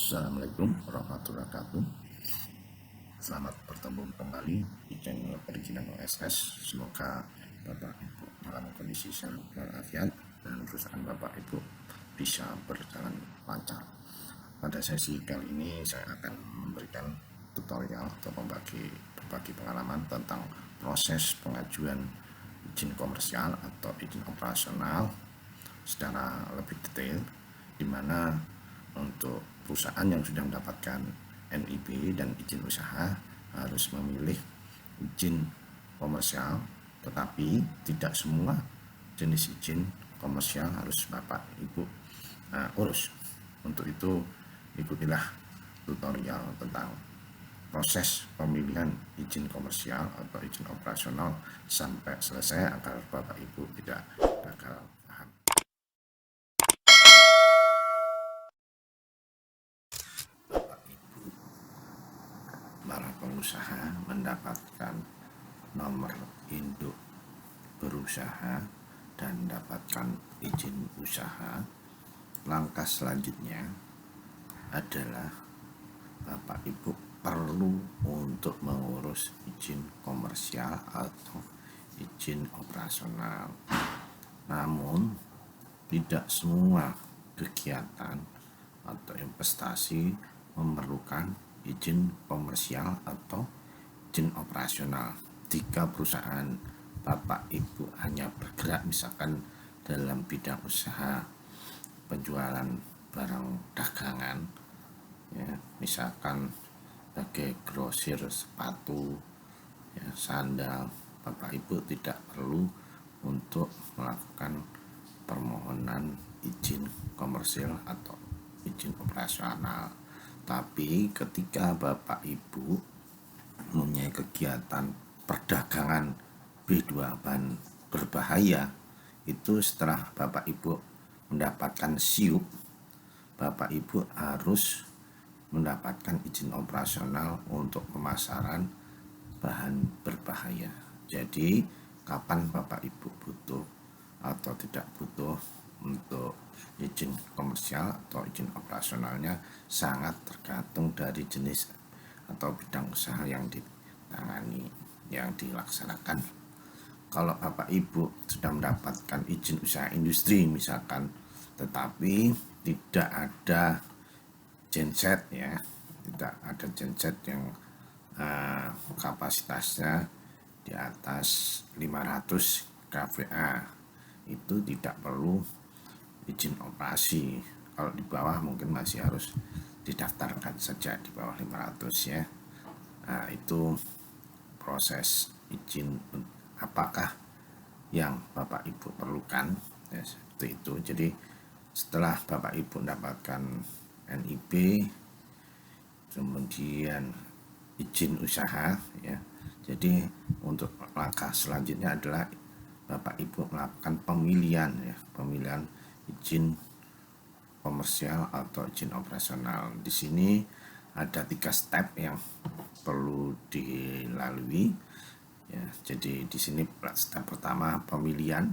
Assalamualaikum warahmatullahi wabarakatuh. Selamat bertemu kembali di channel perizinan OSS. Semoga Bapak Ibu dalam kondisi sehat walafiat dan perusahaan Bapak Ibu bisa berjalan lancar. Pada sesi kali ini saya akan memberikan tutorial atau berbagi pengalaman tentang proses pengajuan izin komersial atau izin operasional secara lebih detail, di mana untuk perusahaan yang sudah mendapatkan NIB dan izin usaha harus memilih izin komersial, tetapi tidak semua jenis izin komersial harus Bapak Ibu urus. Untuk itu ikutilah tutorial tentang proses pemilihan izin komersial atau izin operasional sampai selesai agar Bapak Ibu tidak gagal paham. Para pengusaha mendapatkan nomor induk berusaha dan mendapatkan izin usaha. Langkah selanjutnya adalah Bapak Ibu perlu untuk mengurus izin komersial atau izin operasional. Namun tidak semua kegiatan atau investasi memerlukan izin komersial atau izin operasional. Jika perusahaan Bapak Ibu hanya bergerak misalkan dalam bidang usaha penjualan barang dagangan, ya, misalkan sebagai grosir sepatu, ya, sandal, Bapak Ibu tidak perlu untuk melakukan permohonan izin komersial atau izin operasional. Tapi ketika Bapak Ibu mempunyai kegiatan perdagangan B2 bahan berbahaya, itu setelah Bapak Ibu mendapatkan SIUP, Bapak Ibu harus mendapatkan izin operasional untuk pemasaran bahan berbahaya. Jadi kapan Bapak Ibu butuh atau tidak butuh untuk izin komersial atau izin operasionalnya sangat tergantung dari jenis atau bidang usaha yang ditangani, yang dilaksanakan. Kalau Bapak Ibu sudah mendapatkan izin usaha industri misalkan, tetapi tidak ada genset, ya, tidak ada genset yang kapasitasnya di atas 500 kVA, itu tidak perlu izin operasi. Kalau di bawah mungkin masih harus didaftarkan saja di bawah 500, ya. Nah, itu proses izin apakah yang Bapak Ibu perlukan, ya, seperti itu. Jadi setelah Bapak Ibu mendapatkan NIB, kemudian izin usaha, ya, jadi untuk langkah selanjutnya adalah Bapak Ibu melakukan pemilihan, ya, pemilihan izin komersial atau izin operasional. Di sini ada 3 step yang perlu dilalui, ya. Jadi di sini step pertama pemilihan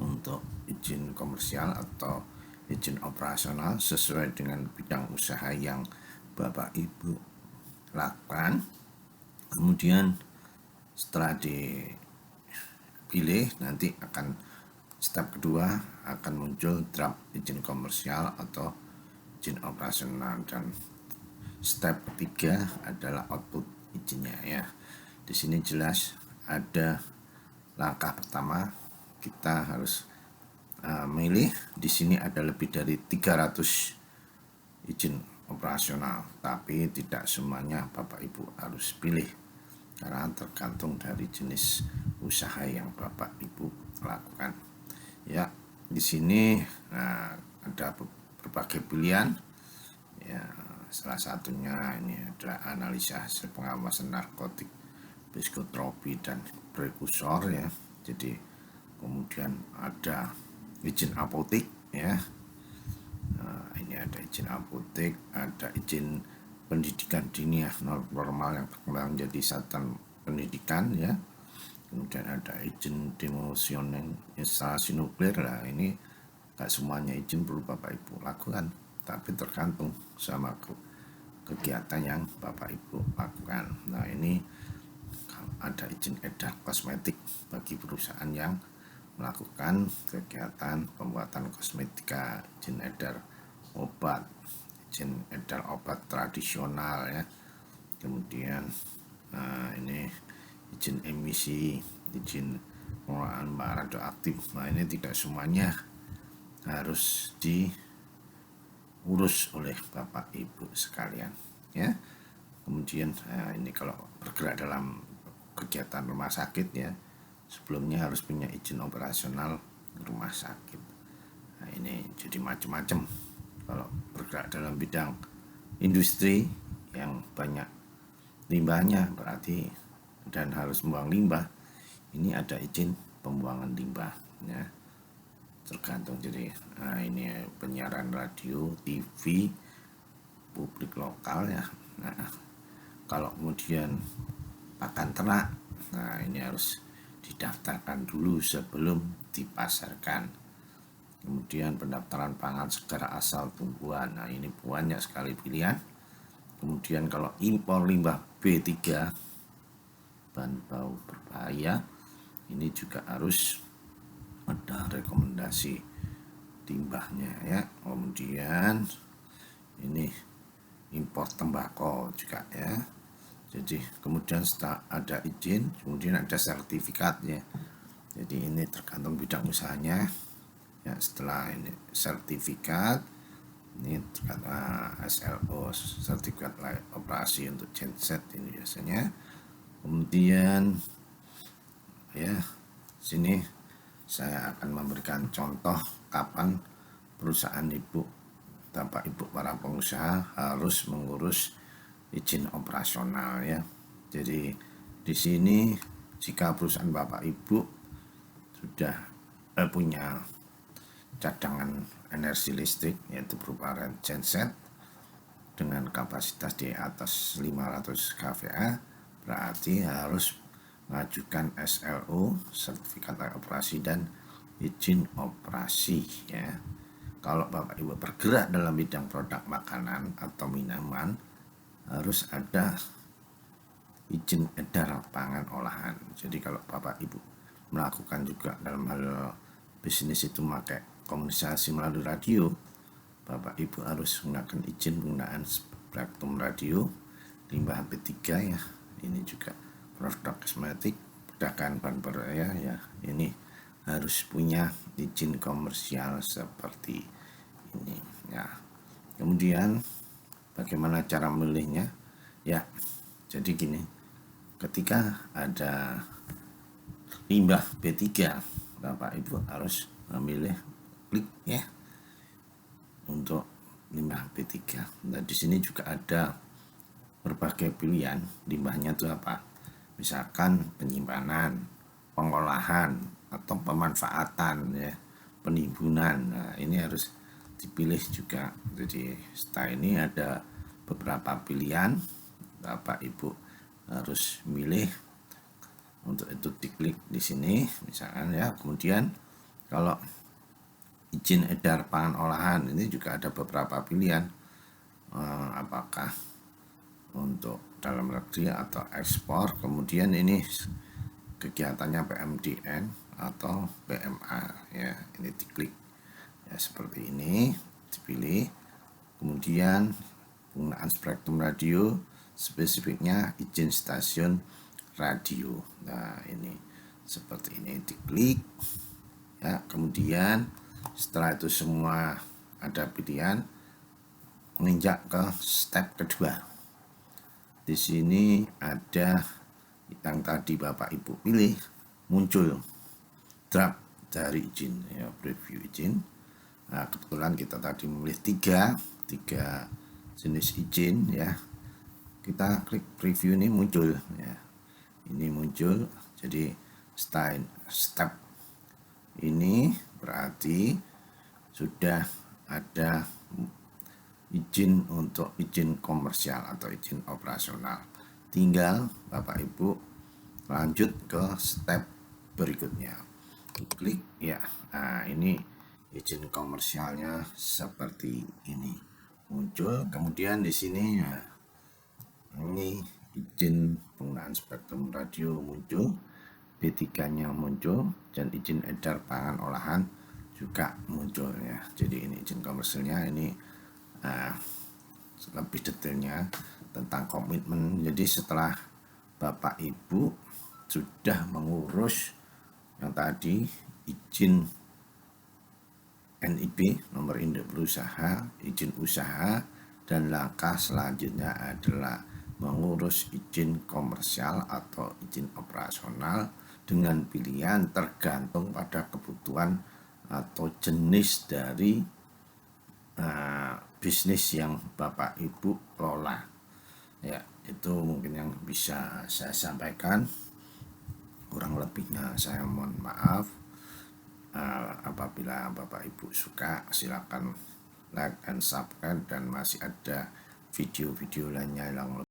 untuk izin komersial atau izin operasional sesuai dengan bidang usaha yang Bapak Ibu lakukan. Kemudian setelah dipilih, nanti akan step kedua akan muncul draft izin komersial atau izin operasional, dan step ketiga adalah output izinnya, ya. Di sini jelas ada langkah pertama, kita harus milih. Di sini ada lebih dari 300 izin operasional, tapi tidak semuanya Bapak Ibu harus pilih karena tergantung dari jenis usaha yang Bapak Ibu lakukan. Ya, di sini ada berbagai pilihan, ya. Salah satunya ini adalah analisa hasil pengawasan narkotik, psikotropi dan prekursor, ya. Jadi kemudian ada izin apotek, ya. Ini ada izin apotek, ada izin pendidikan dini normal yang berkembang menjadi satuan pendidikan, ya. Kemudian ada izin demosioning instalasi nuklir. Lah ini gak semuanya izin perlu Bapak Ibu lakukan, tapi tergantung sama kegiatan yang Bapak Ibu lakukan. Nah, ini ada izin edar kosmetik bagi perusahaan yang melakukan kegiatan pembuatan kosmetika, izin edar obat, izin edar obat tradisional ya. Kemudian ini izin emisi, izin pengelolaan bahan radioaktif. Nah, ini tidak semuanya harus diurus oleh Bapak Ibu sekalian ya. Kemudian ini kalau bergerak dalam kegiatan rumah sakit ya, sebelumnya harus punya izin operasional rumah sakit. Nah, ini jadi macam-macam kalau bergerak dalam bidang industri yang banyak limbahnya berarti dan harus membuang limbah, ini ada izin pembuangan limbah ya, tergantung. Jadi ini penyiaran radio, TV, publik lokal ya. Nah, kalau kemudian pakan ternak, nah ini harus didaftarkan dulu sebelum dipasarkan. Kemudian pendaftaran pangan secara asal tumbuhan, nah ini banyak sekali pilihan. Kemudian kalau impor limbah B3 bahan bau berbahaya, ini juga harus ada rekomendasi limbahnya ya. Kemudian ini impor tembakau juga ya. Jadi kemudian setelah ada izin, kemudian ada sertifikatnya. Jadi ini tergantung bidang usahanya ya. Setelah ini sertifikat, ini SLO, sertifikat layak operasi untuk genset ini biasanya. Kemudian ya, sini saya akan memberikan contoh kapan perusahaan Bapak Ibu para pengusaha harus mengurus izin operasional ya. Jadi di sini jika perusahaan Bapak Ibu sudah punya cadangan energi listrik yaitu berupa genset dengan kapasitas di atas 500 kVA, berarti harus mengajukan SLO, sertifikat layak operasi dan izin operasi ya. Kalau Bapak Ibu bergerak dalam bidang produk makanan atau minuman, harus ada izin edar pangan olahan. Jadi kalau Bapak Ibu melakukan juga dalam hal bisnis itu memakai komunikasi melalui radio, Bapak Ibu harus menggunakan izin penggunaan spektrum radio, limbah HP3 ya. Ini juga produk kosmetik, pedagang bahan berbahaya ya. Ini harus punya izin komersial seperti ini ya. Kemudian bagaimana cara memilihnya ya? Jadi gini, ketika ada limbah B3, Bapak Ibu harus memilih klik ya untuk limbah B3. Nah, di sini juga ada berbagai pilihan limbahnya itu apa? Misalkan penyimpanan, pengolahan atau pemanfaatan ya, penimbunan. Nah, ini harus dipilih juga. Jadi setelah ini ada beberapa pilihan, Bapak Ibu harus milih. Untuk itu diklik di sini misalkan ya. Kemudian kalau izin edar pangan olahan ini juga ada beberapa pilihan, apakah untuk dalam negeri atau ekspor. Kemudian ini kegiatannya PMDN atau PMA ya, ini diklik ya seperti ini, dipilih. Kemudian penggunaan spektrum radio, spesifiknya izin stasiun radio. Nah, ini seperti ini, diklik ya. Kemudian setelah itu semua ada pilihan, menginjak ke step kedua. Di sini ada yang tadi Bapak Ibu pilih, muncul draft dari izin ya, preview izin. Nah, kebetulan kita tadi memilih tiga jenis izin ya. Kita klik preview, ini muncul ya. Ini muncul. Jadi step ini berarti sudah ada izin untuk izin komersial atau izin operasional. Tinggal Bapak Ibu lanjut ke step berikutnya. Klik ya. Nah, ini izin komersialnya seperti ini. muncul. Kemudian di sini ya, ini izin penggunaan spektrum radio muncul, B3-nya muncul, dan izin edar pangan olahan juga muncul ya. Jadi ini izin komersilnya, ini lebih detailnya tentang komitmen. Jadi setelah Bapak Ibu sudah mengurus yang tadi izin NIB, nomor induk berusaha, izin usaha, dan langkah selanjutnya adalah mengurus izin komersial atau izin operasional dengan pilihan tergantung pada kebutuhan atau jenis dari bisnis yang Bapak Ibu kelola. Ya, itu mungkin yang bisa saya sampaikan. Kurang lebihnya saya mohon maaf. Apabila Bapak Ibu suka, silakan like and subscribe, dan masih ada video-video lainnya yang